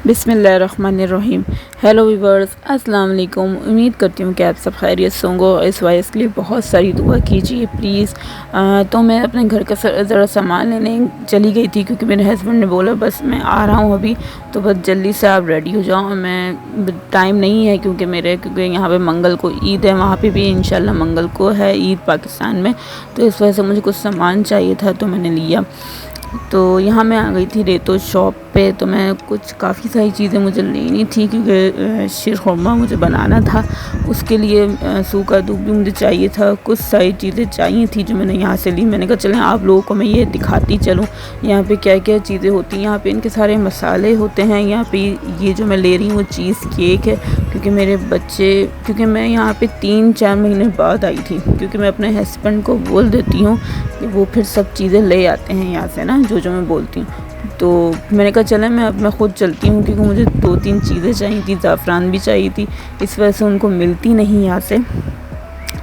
बिस्मिल्लाहिर्रहमानिर्रहीम। Hello viewers, अस्सलाम वालेकुम। उम्मीद करती हूँ कि आप सब खैरियत से होंगे। इस वॉइस के लिए बहुत सारी दुआ कीजिए प्लीज़। तो मैं अपने घर का ज़रा सामान लेने चली गई थी क्योंकि मेरे हस्बैंड ने बोला बस मैं आ रहा हूँ अभी, तो बस जल्दी से आप रेडी हो जाओ। मैं टाइम नहीं है क्योंकि यहाँ पे मंगल को ईद है, वहाँ पे भी इंशाल्लाह मंगल को है ईद पाकिस्तान में, तो इस वजह से मुझे कुछ सामान चाहिए था तो मैंने लिया। तो यहाँ मैं आ गई थी रेतो शॉप पे, तो मैं कुछ काफ़ी सारी चीज़ें मुझे लेनी थी क्योंकि शीरखुरमा मुझे बनाना था। उसके लिए सूखा दूध भी मुझे चाहिए था, कुछ सारी चीज़ें चाहिए थी जो मैंने यहाँ से ली। मैंने कहा चलें आप लोगों को मैं ये दिखाती चलूँ यहाँ पे क्या क्या चीज़ें होती हैं। यहाँ पे इनके सारे मसाले होते हैं। यहाँ पे ये जो मैं ले रही हूँ वो चीज़ केक है क्योंकि मैं यहाँ पे 3-4 महीने बाद आई थी, क्योंकि मैं अपने हस्बैंड को बोल देती हूँ कि वो फिर सब चीज़ें ले आते हैं यहाँ से ना, जो मैं बोलती हूँ। तो मैंने कहा चलें मैं ख़ुद चलती हूँ क्योंकि मुझे 2-3 चीज़ें चाहिए थी, ज़ाफ़रान भी चाहिए थी, इस वजह से उनको मिलती नहीं यहाँ से।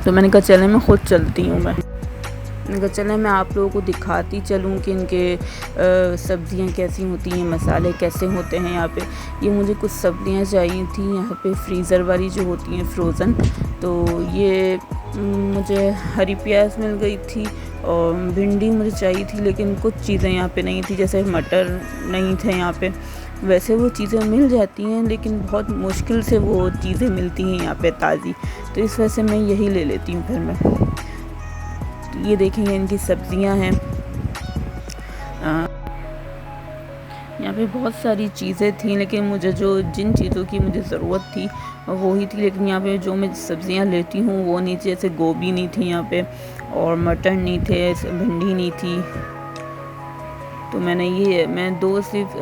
तो मैंने कहा चलें मैं ख़ुद चलती हूँ। मैंने कहा चलें मैं आप लोगों को दिखाती चलूँ कि इनके सब्ज़ियाँ कैसी होती हैं, मसाले कैसे होते हैं यहाँ पे। ये मुझे कुछ सब्ज़ियाँ चाहिए थी यहाँ पे फ्रीज़र वाली जो होती हैं फ्रोज़न। तो ये मुझे हरी प्याज मिल गई थी और भिंडी मुझे चाहिए थी, लेकिन कुछ चीज़ें यहाँ पे नहीं थी, जैसे मटर नहीं थे यहाँ पे। वैसे वो चीज़ें मिल जाती हैं लेकिन बहुत मुश्किल से वो चीज़ें मिलती हैं यहाँ पे ताज़ी, तो इस वजह से मैं यही ले लेती हूँ फिर मैं। तो ये देखेंगे इनकी सब्ज़ियाँ हैं। यहाँ पे बहुत सारी चीज़ें थी, लेकिन मुझे जिन चीज़ों की मुझे ज़रूरत थी वो ही थी, लेकिन यहाँ पे जो मैं सब्ज़ियाँ लेती हूँ वो नहीं थी। जैसे गोभी नहीं थी यहाँ पे और मटर नहीं थे, भिंडी नहीं थी। तो मैं 2 सिर्फ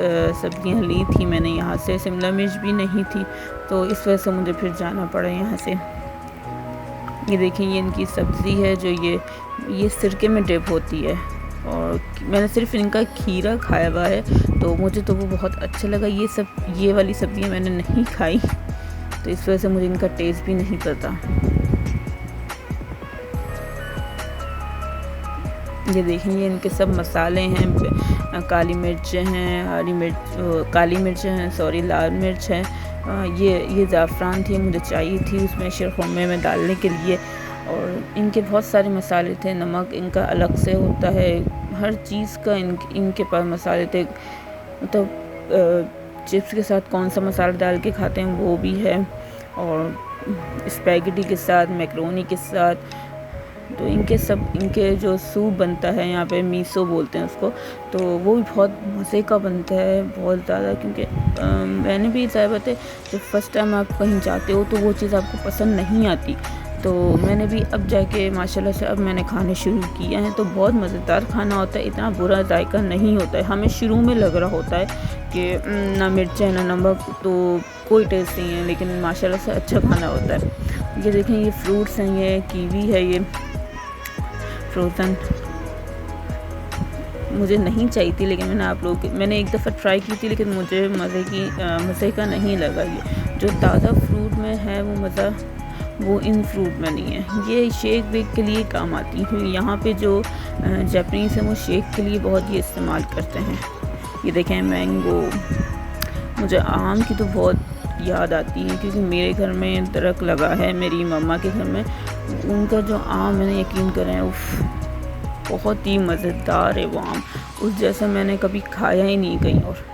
सब्ज़ियाँ ली थी मैंने यहाँ से। शिमला मिर्च भी नहीं थी, तो इस वजह से मुझे फिर जाना पड़ा यहाँ से। ये देखिए ये इनकी सब्ज़ी है जो ये सिरके में डिप होती है, और मैंने सिर्फ इनका खीरा खाया हुआ है, तो मुझे तो वो बहुत अच्छा लगा। ये वाली सब्ज़ियाँ मैंने नहीं खाई, तो इस वजह से मुझे इनका टेस्ट भी नहीं पता। ये देखेंगे इनके सब मसाले हैं, काली मिर्च हैं, काली मिर्च हैं, सॉरी लाल मिर्च है। ये ज़ाफ़रान थी मुझे चाहिए थी उसमें शीरखुर्मे में डालने के लिए, और इनके बहुत सारे मसाले थे। नमक इनका अलग से होता है, हर चीज़ का इनके पास मसाले थे। मतलब चिप्स के साथ कौन सा मसाला डाल के खाते हैं वो भी है, और स्पैगेटी के साथ, मैक्रोनी के साथ। तो इनके जो सूप बनता है यहाँ पे, मीसो बोलते हैं उसको, तो वो भी बहुत मज़े का बनता है, बहुत ज़्यादा। क्योंकि मैंने भी ज़्यादा जब फर्स्ट टाइम आप कहीं जाते हो तो वो चीज़ आपको पसंद नहीं आती, तो मैंने भी अब जाके माशाल्लाह से अब मैंने खाने शुरू किए हैं, तो बहुत मज़ेदार खाना होता है, इतना बुरा जायका नहीं होता है। हमें शुरू में लग रहा होता है कि ना मिर्च है ना नमक, तो कोई टेस्ट नहीं है, लेकिन माशाल्लाह से अच्छा खाना होता है। ये देखें ये फ्रूट्स हैं, ये कीवी है, ये फ्रोज़न मुझे नहीं चाहिए थी, लेकिन मैंने एक दफ़ा ट्राई की थी, लेकिन मुझे मज़े का नहीं लगा। ये जो ताज़ा फ्रूट में है वो मज़ा वो इन फ्रूट में नहीं है। ये शेक वेक के लिए काम आती है। यहाँ पे जो जापानीज़ हैं वो शेक के लिए बहुत ये इस्तेमाल करते हैं। ये देखें मैंगो, मुझे आम की तो बहुत याद आती है क्योंकि मेरे घर में दरख्त लगा है, मेरी मम्मा के घर में। उनका जो आम है, यकीन करें, बहुत ही मज़ेदार है वो आम, उस जैसा मैंने कभी खाया ही नहीं कहीं और।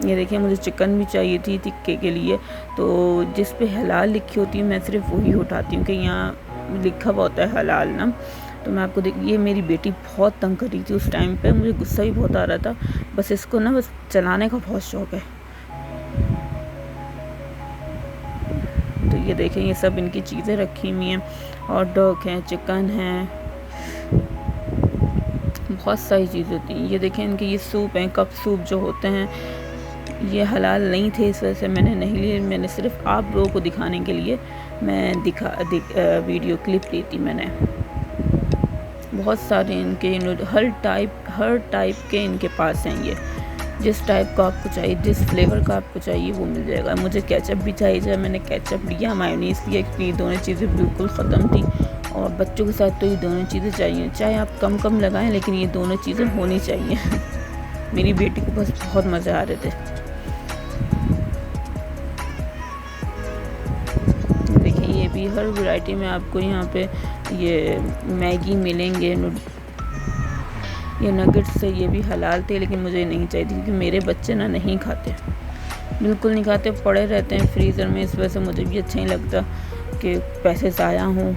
ये देखिए मुझे चिकन भी चाहिए थी टिक्के के लिए, तो जिस पे हलाल लिखी होती है मैं सिर्फ वही उठाती हूँ कि यहाँ लिखा हुआ होता है हलाल ना। तो मैं आपको ये मेरी बेटी बहुत तंग कर रही थी उस टाइम पे, मुझे गुस्सा भी बहुत आ रहा था। बस इसको ना बस चलाने का बहुत शौक़ है। तो ये देखें ये सब इनकी चीज़ें रखी हुई हैं, हॉट डॉग हैं, चिकन हैं, बहुत सारी चीज़ें होती हैं। ये देखें इनके ये सूप हैं, कप सूप जो होते हैं, ये हलाल नहीं थे, इस वजह से मैंने नहीं लिए। मैंने सिर्फ आप लोगों को दिखाने के लिए मैं वीडियो क्लिप ली थी मैंने। बहुत सारे इनके हर टाइप के इनके पास हैं। ये जिस टाइप का आपको चाहिए, जिस फ्लेवर का आपको चाहिए वो मिल जाएगा। मुझे केचप भी चाहिए, मैंने केचप लिया, मायोनीज़ लिया, क्योंकि ये दोनों चीज़ें बिल्कुल ख़त्म थी, और बच्चों के साथ तो ये दोनों चीज़ें चाहिए। चाहे आप कम लगाएं, लेकिन ये दोनों चीज़ें होनी चाहिए। मेरी बेटी को बस बहुत मज़े आ रहे थे। भी हर वैरायटी में आपको यहाँ पे ये मैगी मिलेंगे। ये नगेट्स है, ये भी हलाल थे लेकिन मुझे नहीं चाहिए थी क्योंकि मेरे बच्चे ना नहीं खाते, बिल्कुल नहीं खाते, पड़े रहते हैं फ्रीज़र में। इस वजह से मुझे भी अच्छा नहीं लगता कि पैसे ज़ाया हों,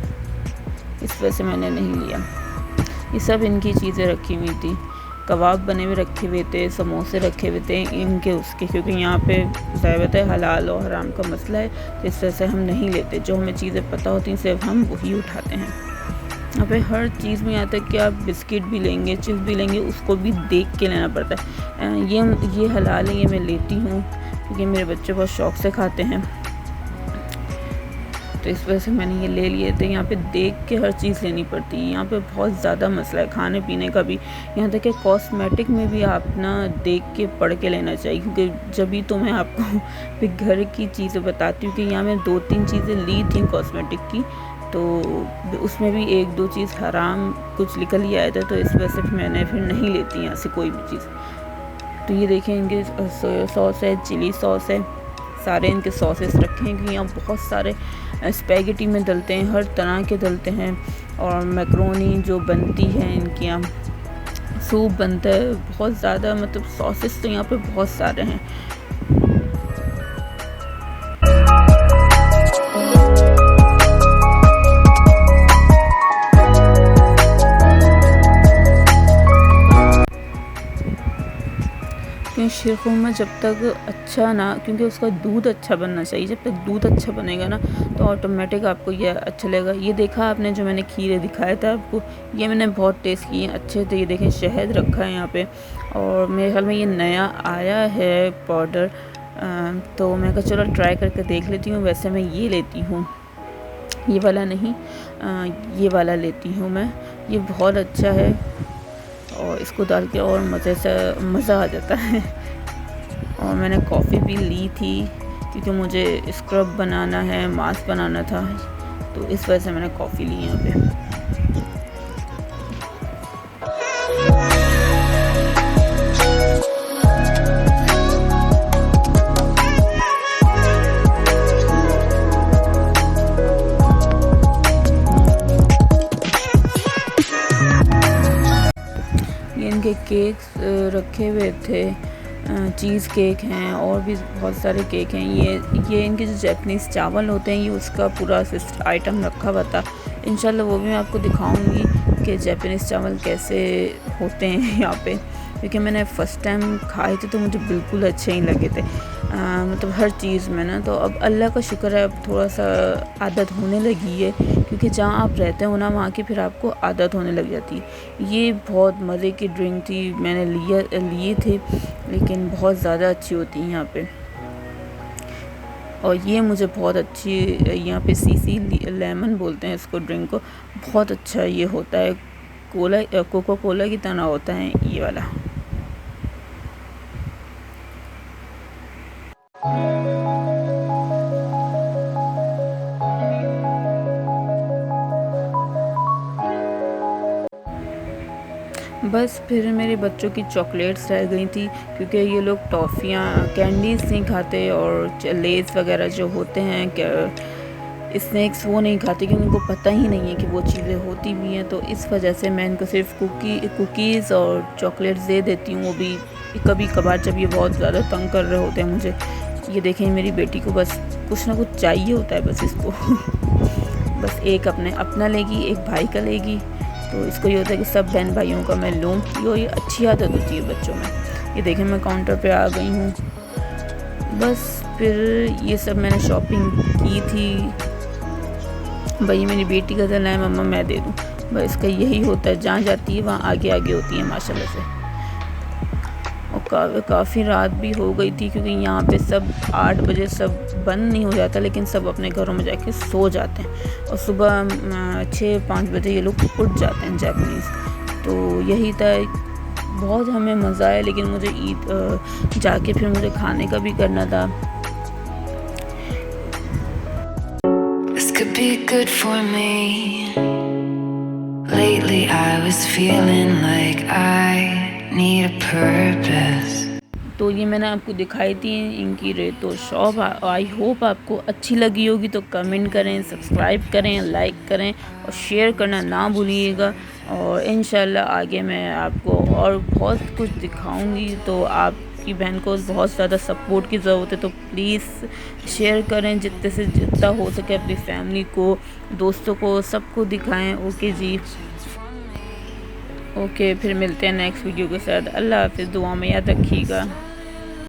इस वजह से मैंने नहीं लिया। ये सब इनकी चीज़ें रखी हुई थी, कबाब बने हुए रखे हुए थे, समोसे रखे हुए थे इनके उसके, क्योंकि यहाँ पे ज़ाहिर है हलाल और हराम का मसला है, तो इस वजह से हम नहीं लेते। जो हमें चीज़ें पता होती हैं सिर्फ हम वही उठाते हैं। यहाँ पे हर चीज़ में, यहाँ तक कि आप बिस्किट भी लेंगे, चिप्स भी लेंगे, उसको भी देख के लेना पड़ता है। ये हलाल है, ये मैं लेती हूँ क्योंकि मेरे बच्चे बहुत शौक़ से खाते हैं, तो इस वजह से मैंने ये ले लिए थे। यहाँ पे देख के हर चीज़ लेनी पड़ती है, यहाँ पे बहुत ज़्यादा मसला है खाने पीने का भी। यहाँ तक कि कॉस्मेटिक में भी आप ना देख के पढ़ के लेना चाहिए, क्योंकि जब भी तो मैं आपको फिर घर की चीज़ें बताती हूँ कि यहाँ मैं 2-3 चीज़ें ली थी कॉस्मेटिक की, तो उसमें भी 1-2 चीज़ हराम कुछ निकल ही आया था, तो इस वजह से मैंने फिर नहीं लेती यहाँ से कोई भी चीज़। तो ये देखें, इनके सोया सॉस है, चिली सॉस है, सारे इनके सॉसेस रखे हैं क्योंकि यहाँ बहुत सारे स्पैगेटी में डलते हैं, हर तरह के डलते हैं। और मैक्रोनी जो बनती है इनके यहाँ, सूप बनता है, बहुत ज़्यादा मतलब सॉसेस तो यहाँ पे बहुत सारे हैं। क्योंकि शीरखुरमा जब तक अच्छा ना, क्योंकि उसका दूध अच्छा बनना चाहिए, जब तक दूध अच्छा बनेगा ना तो ऑटोमेटिक आपको ये अच्छा लगेगा। ये देखा आपने जो मैंने खीरे दिखाया था आपको, ये मैंने बहुत टेस्ट किए, अच्छे थे। ये देखें शहद रखा है यहाँ पे, और मेरे ख्याल में ये नया आया है पाउडर, तो मैं कहा चलो ट्राई करके देख लेती हूँ। वैसे मैं ये लेती हूँ, ये वाला नहीं, ये वाला लेती हूँ मैं, ये बहुत अच्छा है और इसको डाल के और मज़ा आ जाता है। और मैंने कॉफ़ी भी ली थी क्योंकि मुझे स्क्रब बनाना है, मास्क बनाना था, तो इस वजह से मैंने कॉफ़ी ली यहाँ पे। इनके केक्स रखे हुए थे, चीज़ केक हैं और भी बहुत सारे केक हैं। ये इनके जो जैपनीज़ चावल होते हैं, ये उसका पूरा आइटम रखा हुआ था। इंशाल्लाह वो भी मैं आपको दिखाऊंगी कि जैपनीज़ चावल कैसे होते हैं यहाँ पे, क्योंकि मैंने फ़र्स्ट टाइम खाए थे तो मुझे बिल्कुल अच्छे ही लगे थे, मतलब हर चीज़ में ना। तो अब अल्लाह का शुक्र है, अब थोड़ा सा आदत होने लगी है, क्योंकि जहाँ आप रहते हो ना वहाँ की फिर आपको आदत होने लग जाती है। ये बहुत मज़े की ड्रिंक थी, मैंने लिए थे, लेकिन बहुत ज़्यादा अच्छी होती है यहाँ पे। और ये मुझे बहुत अच्छी, यहाँ पे सीसी लेमन बोलते हैं इसको, ड्रिंक को, बहुत अच्छा ये होता है, कोका कोला की तरह होता है ये वाला। बस फिर मेरे बच्चों की चॉकलेट्स रह गई थी, क्योंकि ये लोग टॉफ़ियाँ कैंडीज़ नहीं खाते और लेज़ वगैरह जो होते हैं स्नैक्स वो नहीं खाते, क्योंकि उनको पता ही नहीं है कि वो चीज़ें होती भी हैं। तो इस वजह से मैं इनको सिर्फ कुकीज़ और चॉकलेट्स दे देती हूँ, वो भी कभी कभार जब ये बहुत ज़्यादा तंग कर रहे होते हैं मुझे। ये देखें मेरी बेटी को बस कुछ ना कुछ चाहिए होता है बस इसको बस एक अपना लेगी, एक भाई का लेगी, तो इसको ये होता है कि सब बहन भाइयों का मैं लूँ। ये अच्छी आदत होती है बच्चों में। ये देखें मैं काउंटर पे आ गई हूँ। बस फिर ये सब मैंने शॉपिंग की थी। भाई मेरी बेटी का चल है, मम्मा मैं दे दूँ, बस इसका यही होता है, जहाँ जाती है वहाँ आगे आगे होती है माशाल्लाह से। और काफ़ी रात भी हो गई थी, क्योंकि यहाँ पे सब 8 बजे सब बंद नहीं हो जाता, लेकिन सब अपने घरों में जाके सो जाते हैं, और सुबह 6-5 बजे ये लोग उठ जाते हैं जैपनीज़। तो यही था, बहुत हमें मज़ा आया, लेकिन मुझे ईद जाके फिर मुझे खाने का भी करना था। This could be good for me. Lately I was feeling like I need a purpose. तो ये मैंने आपको दिखाई थी इनकी रेतो शॉप। आई होप आपको अच्छी लगी होगी, तो कमेंट करें, सब्सक्राइब करें, लाइक करें और शेयर करना ना भूलिएगा। और इंशाल्लाह आगे मैं आपको और बहुत कुछ दिखाऊंगी। तो आपकी बहन को बहुत ज़्यादा सपोर्ट की ज़रूरत है, तो प्लीज़ शेयर करें, जितने से जितना हो सके अपनी फैमिली को, दोस्तों को, सबको दिखाएं। ओके जी, ओके, फिर मिलते हैं नेक्स्ट वीडियो के साथ। अल्लाह हाफ़िज़, दुआ में याद रखिएगा।